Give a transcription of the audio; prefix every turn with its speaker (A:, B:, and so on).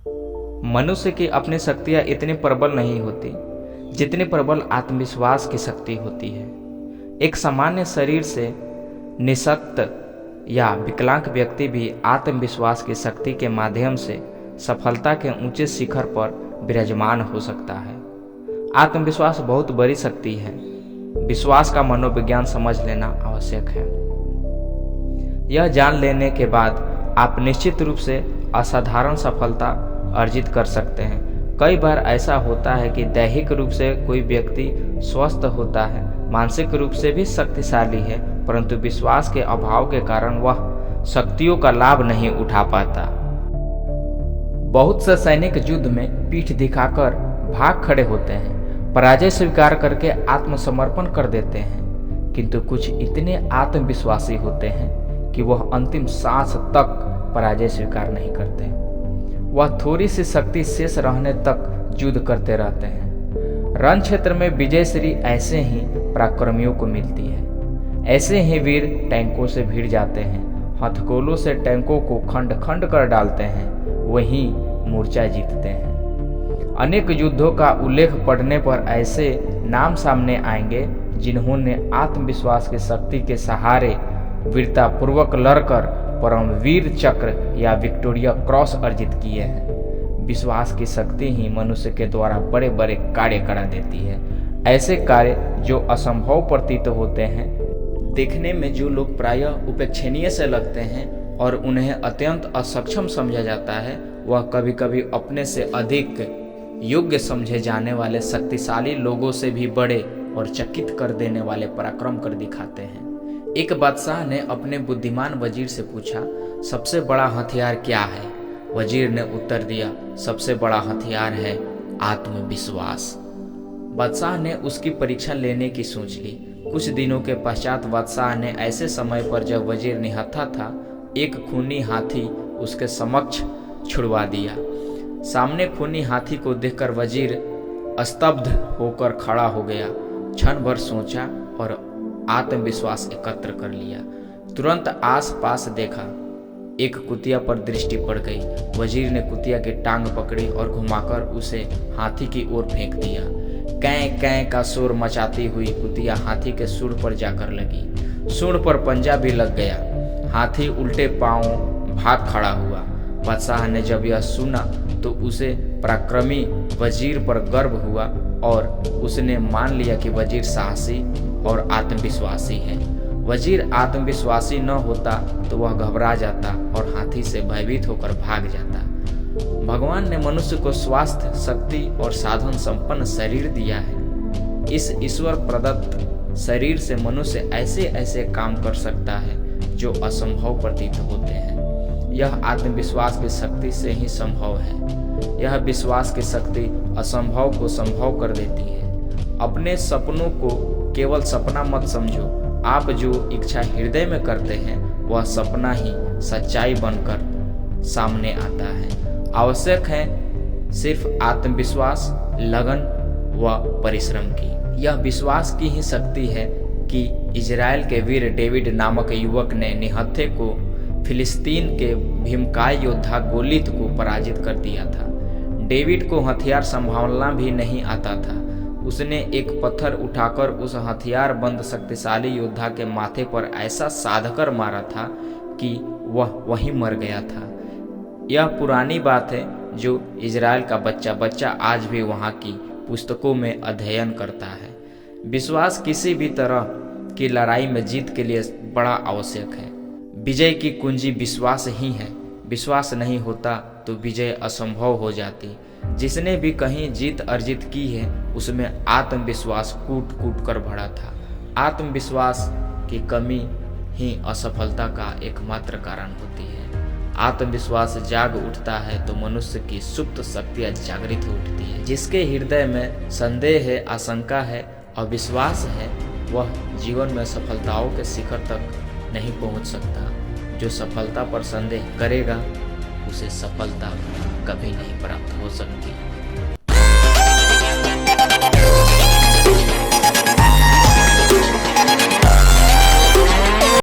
A: मनुष्य की अपनी शक्तियाँ इतनी प्रबल नहीं होती जितनी प्रबल आत्मविश्वास की शक्ति होती है। एक सामान्य शरीर से निःशक्त या विकलांग व्यक्ति भी आत्मविश्वास की शक्ति के माध्यम से सफलता के ऊंचे शिखर पर विराजमान हो सकता है। आत्मविश्वास बहुत बड़ी शक्ति है। विश्वास का मनोविज्ञान समझ लेना आवश्यक है। यह जान लेने के बाद आप निश्चित रूप से असाधारण सफलता अर्जित कर सकते हैं। कई बार ऐसा होता है कि दैहिक रूप से कोई व्यक्ति स्वस्थ होता है, मानसिक रूप से भी शक्तिशाली है, परंतु विश्वास के अभाव के कारण वह शक्तियों का लाभ नहीं उठा पाता। बहुत से सैनिक युद्ध में पीठ दिखाकर भाग खड़े होते हैं, पराजय स्वीकार करके आत्मसमर्पण कर देते हैं, किंतु कुछ इतने आत्मविश्वासी होते हैं कि वह अंतिम सांस तक पराजय स्वीकार नहीं करते। वह थोड़ी सी शक्ति शेष रहने तक युद्ध करते रहते हैं। रण क्षेत्र में विजयश्री ऐसे ही पराक्रमियों को मिलती है। ऐसे ही वीर टैंकों से भिड़ जाते हैं, हथगोलों से टैंकों को खंड खंड कर डालते हैं, वही मोर्चा जीतते हैं। अनेक युद्धों का उल्लेख पढ़ने पर ऐसे नाम सामने आएंगे जिन्होंने आत्मविश्वास की शक्ति के सहारे वीरतापूर्वक लड़कर परमवीर चक्र या विक्टोरिया क्रॉस अर्जित किए हैं। विश्वास की शक्ति ही मनुष्य के द्वारा बड़े बड़े कार्य करा देती है। ऐसे कार्य जो असंभव प्रतीत होते हैं, देखने में जो लोग प्रायः उपेक्षणीय से लगते हैं और उन्हें अत्यंत असक्षम समझा जाता है, वह कभी कभी अपने से अधिक योग्य समझे जाने वाले शक्तिशाली लोगों से भी बड़े और चकित कर देने वाले पराक्रम कर दिखाते हैं। एक बादशाह ने अपने बुद्धिमान वजीर से पूछा, सबसे बड़ा हथियार क्या है? वजीर ने उत्तर दिया, सबसे बड़ा हथियार है आत्मविश्वास। बादशाह ने उसकी परीक्षा लेने की सोच ली। कुछ दिनों के पश्चात बादशाह ने ऐसे समय पर जब वजीर निहत्था था, एक खूनी हाथी उसके समक्ष छुड़वा दिया। सामने खूनी हाथी को देखकर वजीर स्तब्ध होकर खड़ा हो गया। क्षण भर सोचा और आत्मविश्वास एकत्र कर लिया। तुरंत आसपास देखा, एक कुतिया पर दृष्टि पड़ गई। वजीर ने कुतिया की टांग पकड़ी और घुमाकर उसे हाथी की ओर फेंक दिया। कैं कैं का शोर मचाती हुई कुतिया हाथी के सूंड पर जाकर लगी। सूंड पर पंजा भी लग गया। हाथी उल्टे पांव भाग खड़ा हुआ। बादशाह ने जब यह सुना तो उसे पराक्रमी वजीर पर गर्व हुआ और उसने मान लिया कि वजीर साहसी और आत्मविश्वासी है। वजीर आत्मविश्वासी न होता तो वह घबरा जाता और हाथी से भयभीत होकर भाग जाता। भगवान ने मनुष्य को स्वास्थ्य, शक्ति और साधन संपन्न शरीर दिया है। इस ईश्वर प्रदत्त शरीर से मनुष्य ऐसे ऐसे काम कर सकता है जो असंभव प्रतीत होते हैं। यह आत्मविश्वास की शक्ति से ही संभव है। यह विश्वास की शक्ति असंभव को संभव कर देती है। अपने सपनों को केवल सपना मत समझो। आप जो इच्छा हृदय में करते हैं वह सपना ही सच्चाई बनकर सामने आता है। आवश्यक है सिर्फ आत्मविश्वास, लगन व परिश्रम की। यह विश्वास की ही शक्ति है कि इजराइल के वीर डेविड नामक युवक ने निहत्थे को फिलिस्तीन के भीमकाय योद्धा गोलियत को पराजित कर दिया था। डेविड को हथियार संभालना भी नहीं आता था। उसने एक पत्थर उठाकर उस हथियार बंद शक्तिशाली योद्धा के माथे पर ऐसा साधकर मारा था कि वह वहीं मर गया था। यह पुरानी बात है जो इजराइल का बच्चा बच्चा आज भी वहाँ की पुस्तकों में अध्ययन करता है। विश्वास किसी भी तरह की लड़ाई में जीत के लिए बड़ा आवश्यक है। विजय की कुंजी विश्वास ही है। विश्वास नहीं होता तो विजय असंभव हो जाती। जिसने भी कहीं जीत अर्जित की है उसमें आत्मविश्वास कूट कूट कर भरा था। आत्मविश्वास की कमी ही असफलता का एकमात्र कारण होती है। आत्मविश्वास जाग उठता है तो मनुष्य की सुप्त शक्तियाँ जागृत उठती है। जिसके हृदय में संदेह है, आशंका है, अविश्वास है, वह जीवन में सफलताओं के शिखर तक नहीं पहुंच सकता। जो सफलता पर संदेह करेगा उसे सफलता कभी नहीं प्राप्त हो सकती।